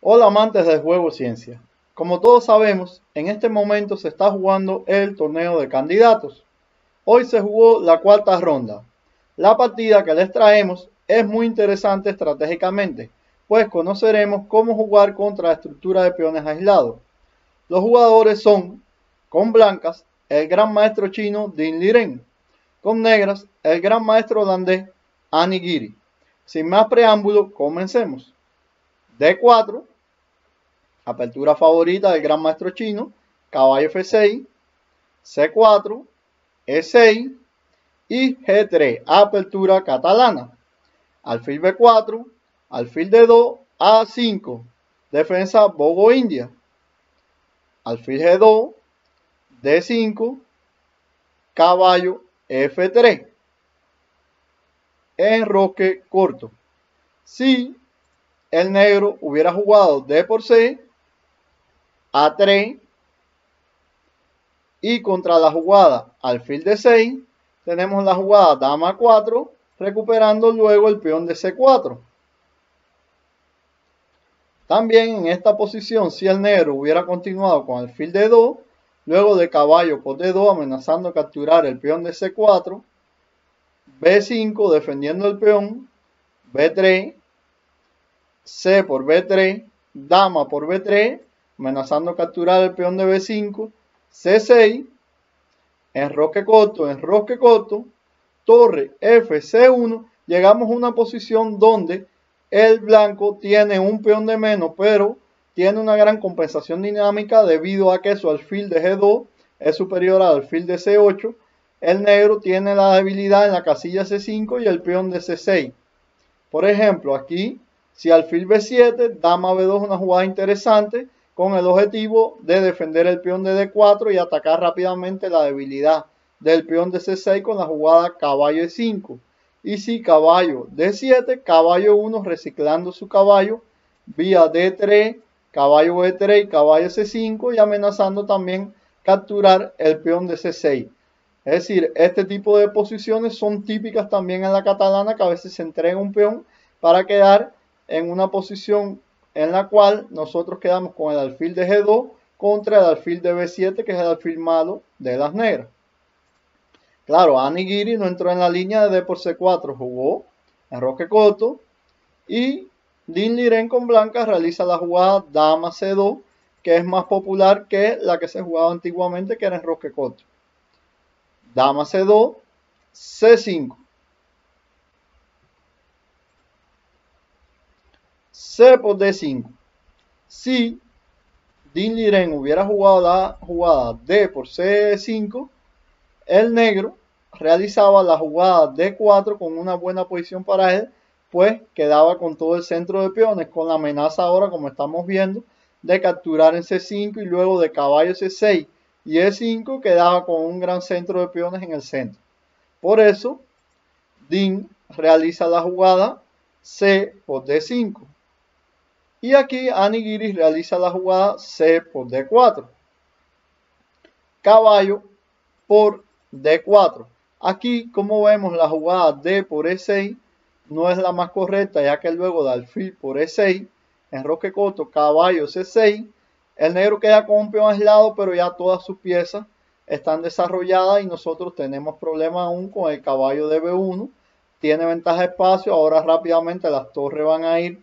Hola amantes del juego ciencia. Como todos sabemos, en este momento se está jugando el torneo de candidatos. Hoy se jugó la cuarta ronda. La partida que les traemos es muy interesante estratégicamente, pues conoceremos cómo jugar contra la estructura de peones aislados. Los jugadores son, con blancas, el gran maestro chino Ding Liren, con negras, el gran maestro holandés Anigiri. Sin más preámbulo, comencemos. D4, apertura favorita del gran maestro chino, caballo F6, C4, E6 y G3, apertura catalana. Alfil B4, alfil D2, A5, defensa Bogo India. Alfil G2, D5, caballo F3, enroque corto. Si el negro hubiera jugado D por C, A3, y contra la jugada alfil de 6 tenemos la jugada dama 4, recuperando luego el peón de C4. También en esta posición, si el negro hubiera continuado con alfil de 2, luego de caballo por D2 amenazando capturar el peón de C4, B5 defendiendo el peón, B3, C por B3, dama por B3, amenazando capturar el peón de B5, C6, enroque corto, torre FC1, llegamos a una posición donde el blanco tiene un peón de menos, pero tiene una gran compensación dinámica debido a que su alfil de G2 es superior al alfil de C8. El negro tiene la debilidad en la casilla C5 y el peón de C6. Por ejemplo, aquí, si alfil B7, dama B2 es una jugada interesante con el objetivo de defender el peón de D4 y atacar rápidamente la debilidad del peón de C6 con la jugada caballo E5. Y si caballo D7, caballo 1 reciclando su caballo vía D3, caballo B3 y caballo C5 y amenazando también capturar el peón de C6. Es decir, este tipo de posiciones son típicas también en la catalana, que a veces se entrega un peón para quedar en una posición en la cual nosotros quedamos con el alfil de G2 contra el alfil de B7, que es el alfil malo de las negras. Claro, Anigiri no entró en la línea de D por C4, jugó enroque corto y Ding Liren con blanca realiza la jugada dama C2, que es más popular que la que se jugaba antiguamente, que era enroque corto. Dama C2, C5, C por D5. Si Ding Liren hubiera jugado la jugada D por C5, el negro realizaba la jugada D4 con una buena posición para él, pues quedaba con todo el centro de peones, con la amenaza ahora, como estamos viendo, de capturar en C5 y luego de caballo C6 y E5 quedaba con un gran centro de peones en el centro. Por eso, Ding realiza la jugada C por D5. Y aquí Anigiri realiza la jugada C por D4. Caballo por D4. Aquí, como vemos, la jugada D por E6 no es la más correcta, ya que luego de alfil por E6, enroque corto, caballo C6, el negro queda con un peón aislado, pero ya todas sus piezas están desarrolladas y nosotros tenemos problemas aún con el caballo de B1. Tiene ventaja de espacio, ahora rápidamente las torres van a ir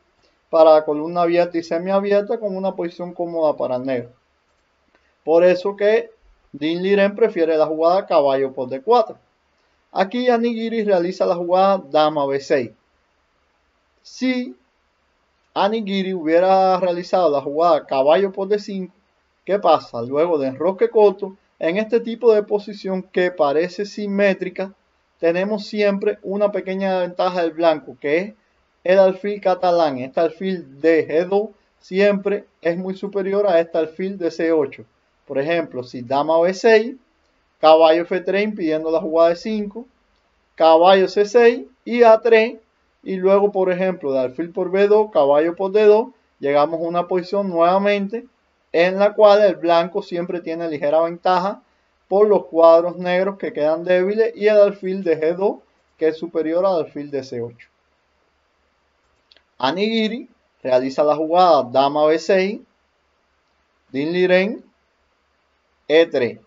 para la columna abierta y semiabierta con una posición cómoda para el negro. Por eso que Ding Liren prefiere la jugada caballo por D4. Aquí Anigiri realiza la jugada dama B6. Si Anigiri hubiera realizado la jugada caballo por D5, ¿qué pasa? Luego de enroque corto, en este tipo de posición que parece simétrica, tenemos siempre una pequeña ventaja del blanco, que es el alfil catalán. Este alfil de G2 siempre es muy superior a este alfil de C8. Por ejemplo, si dama B6, caballo F3 impidiendo la jugada de 5, caballo C6 y A3, y luego, por ejemplo, de alfil por B2, caballo por D2, llegamos a una posición nuevamente en la cual el blanco siempre tiene ligera ventaja por los cuadros negros que quedan débiles y el alfil de G2 que es superior al alfil de C8. Anigiri realiza la jugada dama b6, Din Liren e3.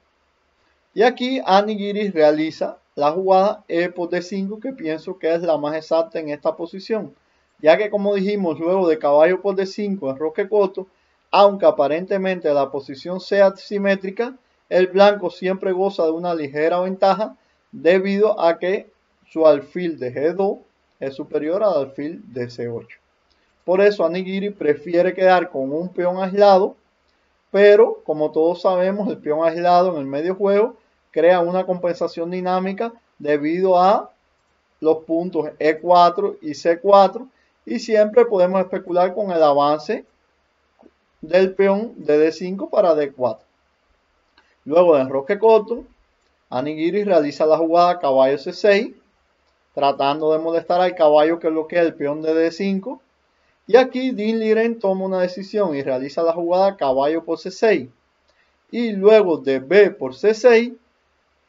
Y aquí Anigiri realiza la jugada e por d5, que pienso que es la más exacta en esta posición, ya que como dijimos, luego de caballo por d5 en roque corto, aunque aparentemente la posición sea simétrica, el blanco siempre goza de una ligera ventaja debido a que su alfil de g2 es superior al alfil de c8. Por eso Anigiri prefiere quedar con un peón aislado, pero como todos sabemos, el peón aislado en el medio juego crea una compensación dinámica debido a los puntos E4 y C4, y siempre podemos especular con el avance del peón de D5 para D4. Luego de enroque corto, Anigiri realiza la jugada caballo C6, tratando de molestar al caballo que bloquea el peón de D5. Y aquí Din Liren toma una decisión y realiza la jugada caballo por C6. Y luego de B por C6,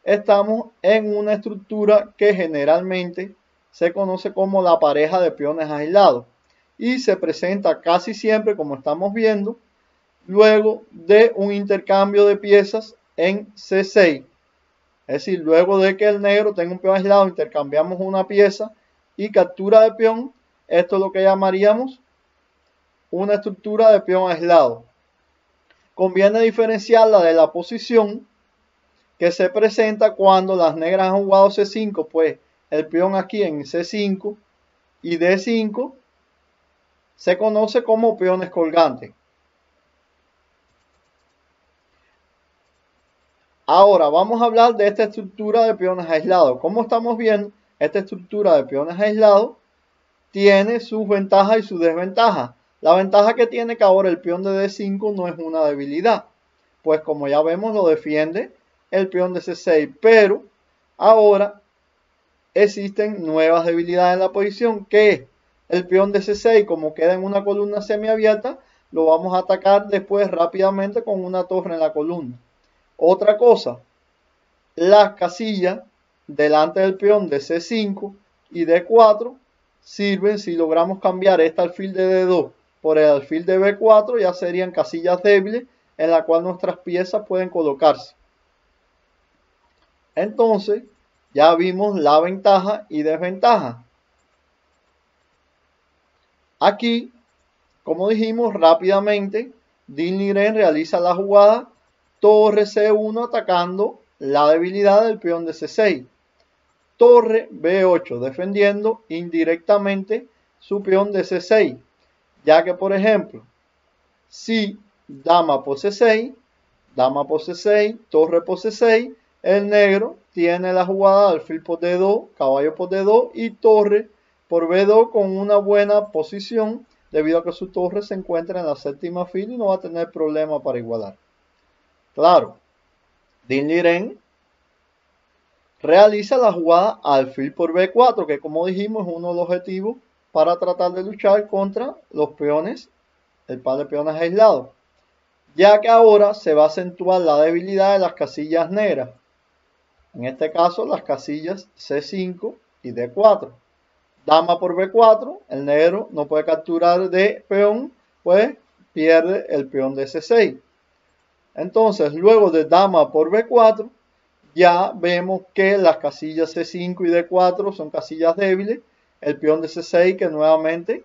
estamos en una estructura que generalmente se conoce como la pareja de peones aislados. Y se presenta casi siempre, como estamos viendo, luego de un intercambio de piezas en C6. Es decir, luego de que el negro tenga un peón aislado, intercambiamos una pieza y captura de peón. Esto es lo que llamaríamos una estructura de peón aislado. Conviene diferenciarla de la posición que se presenta cuando las negras han jugado C5, pues el peón aquí en C5 y D5 se conoce como peones colgantes. Ahora vamos a hablar de esta estructura de peones aislados. Como estamos viendo, esta estructura de peones aislados tiene sus ventajas y sus desventajas. La ventaja que tiene que ahora el peón de D5 no es una debilidad, pues como ya vemos lo defiende el peón de C6, pero ahora existen nuevas debilidades en la posición, que es el peón de C6, como queda en una columna semiabierta, lo vamos a atacar después rápidamente con una torre en la columna. Otra cosa, las casillas delante del peón de C5 y D4 sirven si logramos cambiar este alfil de D2 por el alfil de B4, ya serían casillas débiles en la cual nuestras piezas pueden colocarse. Entonces, ya vimos la ventaja y desventaja. Aquí, como dijimos rápidamente, Din Liren realiza la jugada torre C1 atacando la debilidad del peón de C6. Torre B8 defendiendo indirectamente su peón de C6. Ya que, por ejemplo, si dama por C6, torre por C6, el negro tiene la jugada alfil por D2, caballo por D2 y torre por B2 con una buena posición debido a que su torre se encuentra en la séptima fila y no va a tener problema para igualar. Claro, Din Liren realiza la jugada alfil por B4, que como dijimos es uno de los objetivos para tratar de luchar contra los peones, el par de peones aislados, ya que ahora se va a acentuar la debilidad de las casillas negras, en este caso las casillas C5 y D4. Dama por B4, el negro no puede capturar de peón, pues pierde el peón de C6. Entonces, luego de dama por B4, ya vemos que las casillas C5 y D4 son casillas débiles. El peón de C6 que nuevamente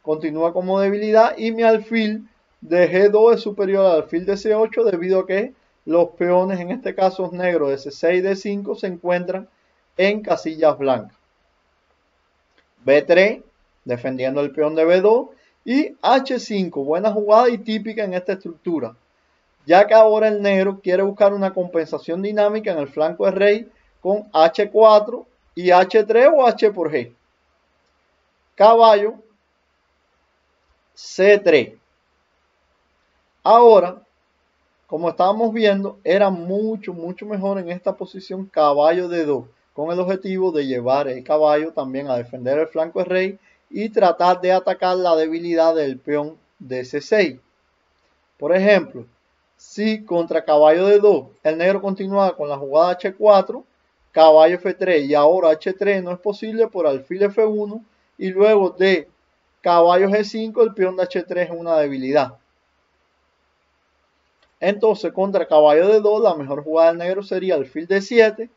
continúa como debilidad. Y mi alfil de G2 es superior al alfil de C8 debido a que los peones, en este caso negros de C6 y D5, se encuentran en casillas blancas. B3 defendiendo el peón de B2 y H5, buena jugada y típica en esta estructura, ya que ahora el negro quiere buscar una compensación dinámica en el flanco de rey con H4 y H3 o H por G. Caballo C3. Ahora, como estábamos viendo, era mucho mejor en esta posición caballo D2, con el objetivo de llevar el caballo también a defender el flanco de rey y tratar de atacar la debilidad del peón de C6. Por ejemplo, si contra caballo D2 el negro continúa con la jugada H4, caballo F3 y ahora H3 no es posible por alfil F1 y luego de caballo G5, el peón de H3 es una debilidad. Entonces, contra caballo D2, la mejor jugada del negro sería alfil D7.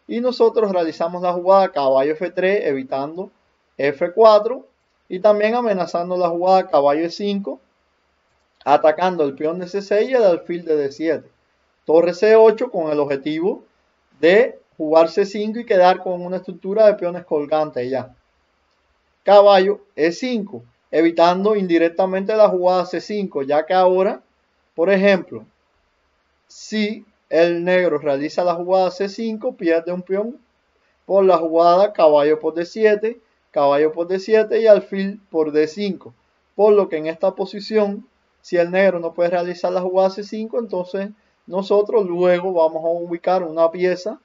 Y nosotros realizamos la jugada caballo F3, evitando F4. Y también amenazando la jugada caballo E5, atacando el peón de C6 y el alfil de D7. Torre C8 con el objetivo de jugar C5 y quedar con una estructura de peones colgantes ya. Caballo E5, evitando indirectamente la jugada C5, ya que ahora, por ejemplo, si el negro realiza la jugada C5, pierde un peón por la jugada caballo por D7, caballo por D7 y alfil por D5. Por lo que en esta posición, si el negro no puede realizar la jugada C5, entonces nosotros luego vamos a ubicar una pieza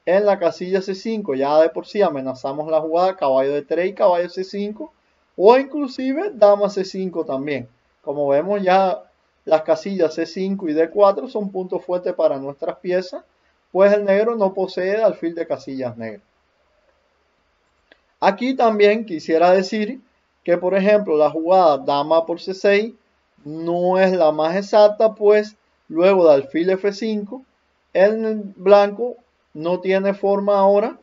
en la casilla C5. Ya de por sí amenazamos la jugada caballo D3 y caballo C5, o inclusive dama C5 también. Como vemos, ya las casillas C5 y D4 son puntos fuertes para nuestras piezas, pues el negro no posee alfil de casillas negras. Aquí también quisiera decir que, por ejemplo, la jugada dama por C6 no es la más exacta, pues luego de alfil F5, el blanco no tiene forma ahora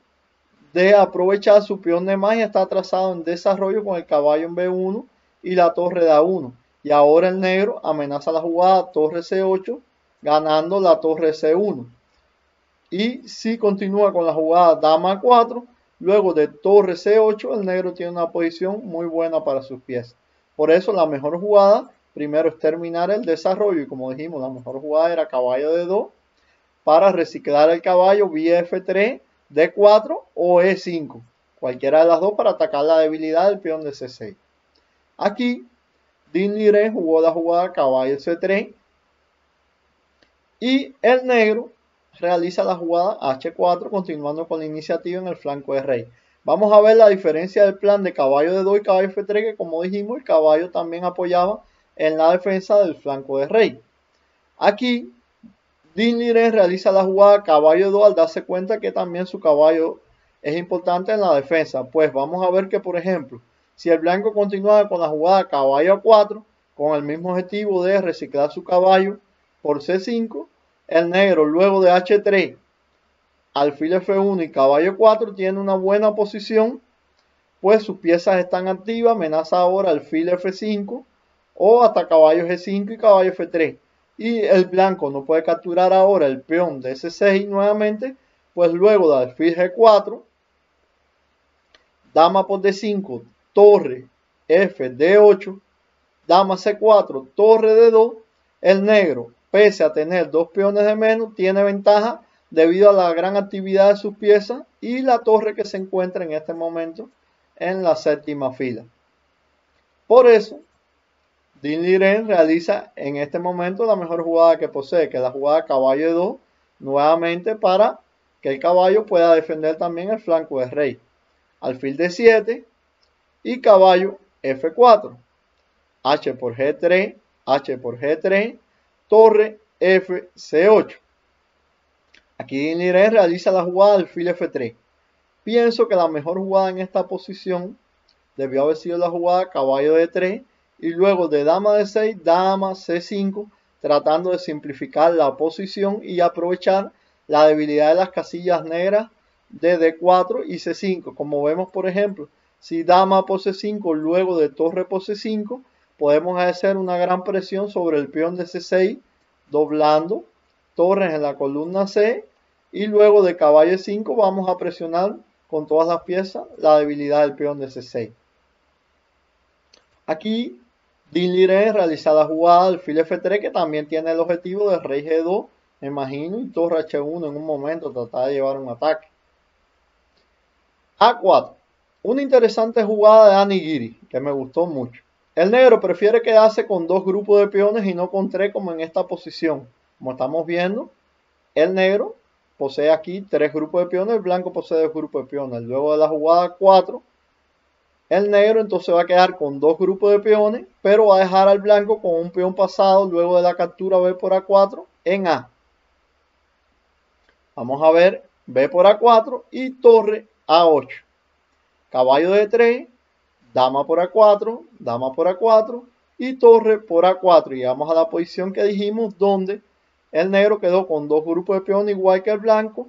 de aprovechar su peón de más y está atrasado en desarrollo con el caballo en B1 y la torre de A1. Y ahora el negro amenaza la jugada torre C8, ganando la torre C1. Y si continúa con la jugada dama 4, luego de torre C8, el negro tiene una posición muy buena para sus piezas. Por eso la mejor jugada primero es terminar el desarrollo, y como dijimos, la mejor jugada era caballo D2 para reciclar el caballo vía F3, D4 o E5, cualquiera de las dos para atacar la debilidad del peón de C6. Aquí Dean Liren jugó la jugada caballo C3 y el negro realiza la jugada H4, continuando con la iniciativa en el flanco de rey. Vamos a ver la diferencia del plan de caballo D2 y caballo F3, que como dijimos, el caballo también apoyaba en la defensa del flanco de rey. Aquí Dean Liren realiza la jugada caballo 2 al darse cuenta que también su caballo es importante en la defensa. Pues vamos a ver que, por ejemplo, si el blanco continuaba con la jugada caballo A4, con el mismo objetivo de reciclar su caballo por C5, el negro luego de H3, alfil F1 y caballo 4 tiene una buena posición, pues sus piezas están activas, amenaza ahora alfil F5 o hasta caballo G5 y caballo F3. Y el blanco no puede capturar ahora el peón de C6 nuevamente, pues luego de alfil G4, dama por D5, torre F, D8, dama C4, torre D2, el negro, pese a tener dos peones de menos, tiene ventaja debido a la gran actividad de sus piezas y la torre que se encuentra en este momento en la séptima fila. Por eso, Dean Liren realiza en este momento la mejor jugada que posee, que es la jugada caballo de 2, nuevamente para que el caballo pueda defender también el flanco de rey. Alfil D7 y caballo F4. H por G3, H por G3, torre F, C8. Aquí Dean Liren realiza la jugada alfil F3. Pienso que la mejor jugada en esta posición debió haber sido la jugada caballo D3 y luego de dama D6, dama C5, tratando de simplificar la posición y aprovechar la debilidad de las casillas negras de D4 y C5. Como vemos, por ejemplo, si dama por C5 luego de torre por C5, podemos hacer una gran presión sobre el peón de C6, doblando torres en la columna C, y luego de caballo E5 vamos a presionar con todas las piezas la debilidad del peón de C6. Aquí Dean Liren realiza la jugada alfil F3, que también tiene el objetivo de rey G2, me imagino, y torre H1 en un momento, tratar de llevar un ataque. A4. Una interesante jugada de Anigiri, que me gustó mucho. El negro prefiere quedarse con dos grupos de peones y no con tres como en esta posición. Como estamos viendo, el negro posee aquí tres grupos de peones, el blanco posee dos grupos de peones. Luego de la jugada 4, el negro entonces va a quedar con dos grupos de peones, pero va a dejar al blanco con un peón pasado luego de la captura B por A4 en A. Vamos a ver B por A4 y torre A8. Caballo D3, dama por A4, dama por A4 y torre por A4. Llegamos a la posición que dijimos donde el negro quedó con dos grupos de peón igual que el blanco.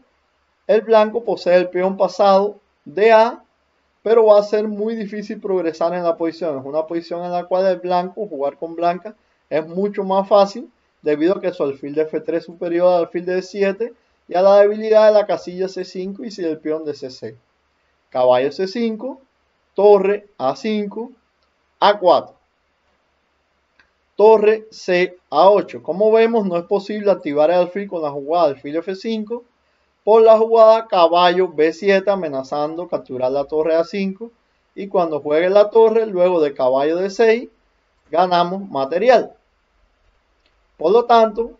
El blanco posee el peón pasado de A, pero va a ser muy difícil progresar en la posición. Es una posición en la cual el blanco, jugar con blanca, es mucho más fácil debido a que su alfil de F3 es superior al alfil de D7 y a la debilidad de la casilla C5 y si el peón de C6. Caballo C5, torre A5, A4. Torre C A8. Como vemos, no es posible activar el alfil con la jugada alfil F5 por la jugada caballo B7 amenazando capturar la torre A5 y cuando juegue la torre luego de caballo D6 ganamos material. Por lo tanto,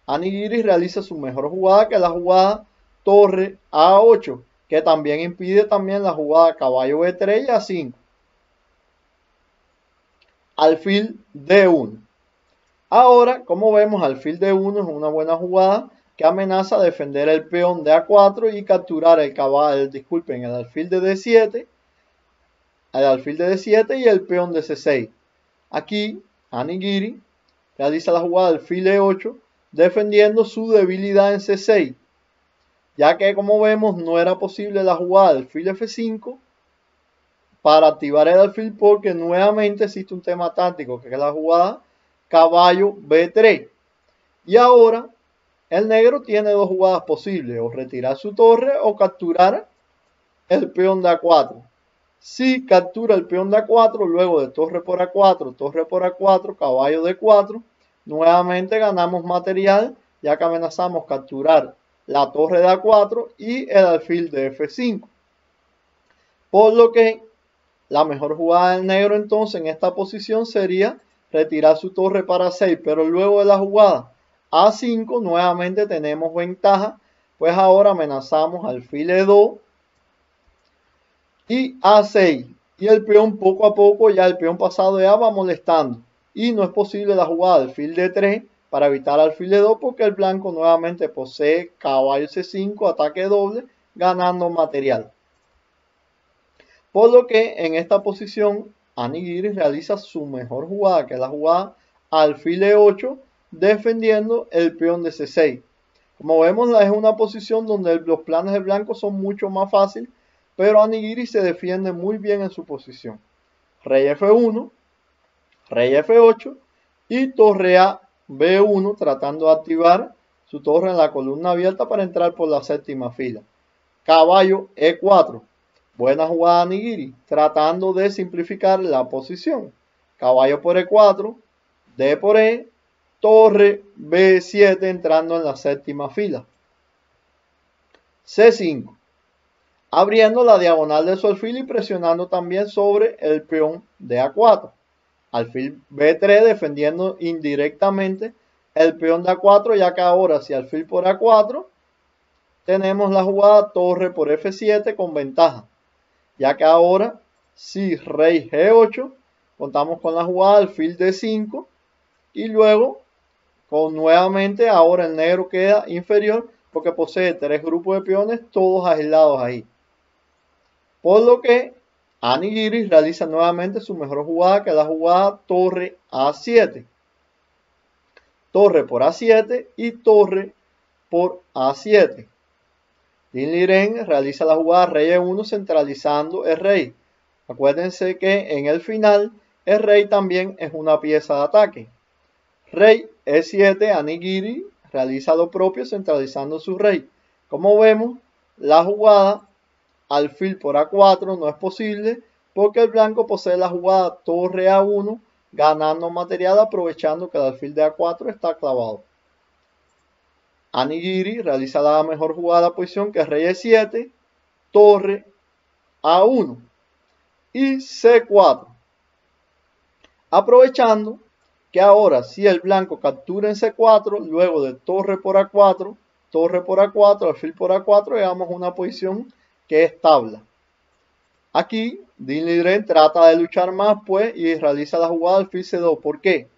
Aniguiri realiza su mejor jugada que es la jugada torre A8 que también impide también la jugada caballo B3 y A5. Alfil D1. Ahora, como vemos, alfil D1 es una buena jugada que amenaza a defender el peón de A4 y capturar el caballo, el alfil de D7, el alfil de D7 y el peón de C6. Aquí, Aniguiri realiza la jugada alfil E8 defendiendo su debilidad en C6, ya que como vemos no era posible la jugada alfil F5 para activar el alfil porque nuevamente existe un tema táctico que es la jugada caballo B3. Y ahora el negro tiene dos jugadas posibles, o retirar su torre o capturar el peón de A4. Si captura el peón de A4, luego de torre por A4, caballo D4, nuevamente ganamos material, ya que amenazamos capturar la torre de A4 y el alfil de F5. Por lo que la mejor jugada del negro entonces en esta posición sería retirar su torre para 6, pero luego de la jugada A5 nuevamente tenemos ventaja, pues ahora amenazamos alfil E2 y A6 y el peón poco a poco, ya el peón pasado de A va molestando y no es posible la jugada alfil D3 para evitar alfil E2 porque el blanco nuevamente posee caballo C5, ataque doble, ganando material. Por lo que en esta posición Aniguiri realiza su mejor jugada, que es la jugada alfil E8, defendiendo el peón de C6. Como vemos, es una posición donde los planes del blanco son mucho más fáciles, pero Aniguiri se defiende muy bien en su posición. Rey F1, rey F8 y torre A B1 tratando de activar su torre en la columna abierta para entrar por la séptima fila. Caballo E4. Buena jugada Aniguiri, tratando de simplificar la posición. Caballo por E4, D por E, torre B7 entrando en la séptima fila. C5. Abriendo la diagonal de su alfil y presionando también sobre el peón de A4. Alfil B3 defendiendo indirectamente el peón de A4, ya que ahora si alfil por A4 tenemos la jugada torre por F7 con ventaja. Ya que ahora, si rey G8, contamos con la jugada alfil D5 y luego, con nuevamente, ahora el negro queda inferior porque posee tres grupos de peones, todos aislados ahí. Por lo que Aniguiri realiza nuevamente su mejor jugada, que es la jugada torre A7. Torre por A7 y torre por A7. Din Liren realiza la jugada rey E1 centralizando el rey. Acuérdense que en el final el rey también es una pieza de ataque. Rey E7, Aniguiri realiza lo propio centralizando su rey. Como vemos, la jugada alfil por A4 no es posible porque el blanco posee la jugada torre A1 ganando material aprovechando que el alfil de A4 está clavado. Aniguiri realiza la mejor jugada de posición que es rey E7, torre A1 y C4. Aprovechando que ahora si el blanco captura en C4, luego de torre por A4, alfil por A4, llegamos a una posición que es tabla. Aquí Din Liren trata de luchar más pues y realiza la jugada alfil C2. ¿Por qué?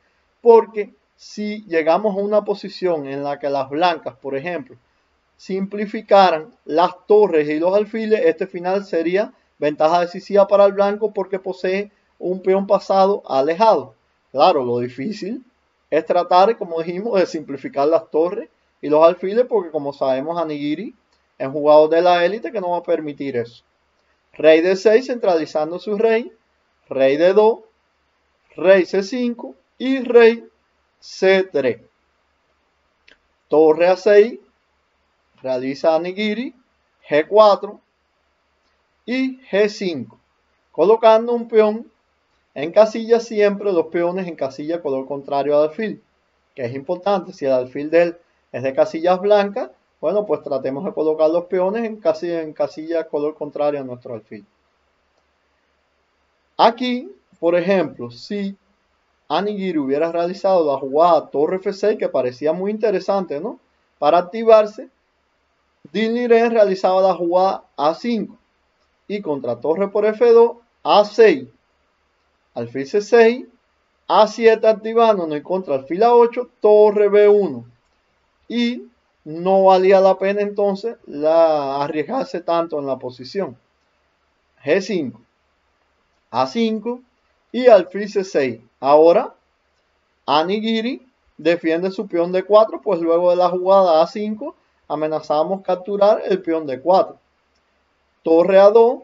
Porque si llegamos a una posición en la que las blancas, por ejemplo, simplificaran las torres y los alfiles, este final sería Ventaja decisiva para el blanco porque posee un peón pasado alejado. Claro, lo difícil es tratar, como dijimos, de simplificar las torres y los alfiles porque como sabemos Anigiri es un jugador de la élite que no va a permitir eso. Rey de 6 centralizando su rey, rey de 2, rey C5 y rey C3. Torre A6 realiza Anigiri, G4 y G5, colocando un peón en casilla, siempre los peones en casilla color contrario al alfil, que es importante. Si el alfil de él es de casillas blancas, bueno, pues tratemos de colocar los peones en casilla color contrario a nuestro alfil. Aquí, por ejemplo, si Anigiri hubiera realizado la jugada torre F6, que parecía muy interesante, ¿no? Para activarse, Dinh Liren realizaba la jugada A5 y contra torre por F2, A6, alfil C6, A7 activándonos y contra alfil A8, torre B1. Y no valía la pena entonces arriesgarse tanto en la posición. G5, A5 y alfil C6. Ahora, Anigiri defiende su peón D4, pues luego de la jugada A5 amenazamos capturar el peón D4. Torre A2,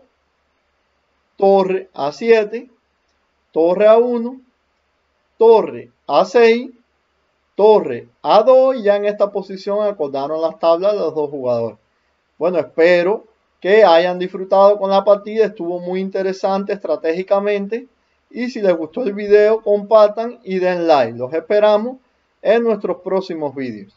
torre A7, torre A1, torre A6, torre A2 y ya en esta posición acordaron las tablas de los dos jugadores. Bueno, espero que hayan disfrutado con la partida, estuvo muy interesante estratégicamente y si les gustó el video compartan y den like. Los esperamos en nuestros próximos vídeos.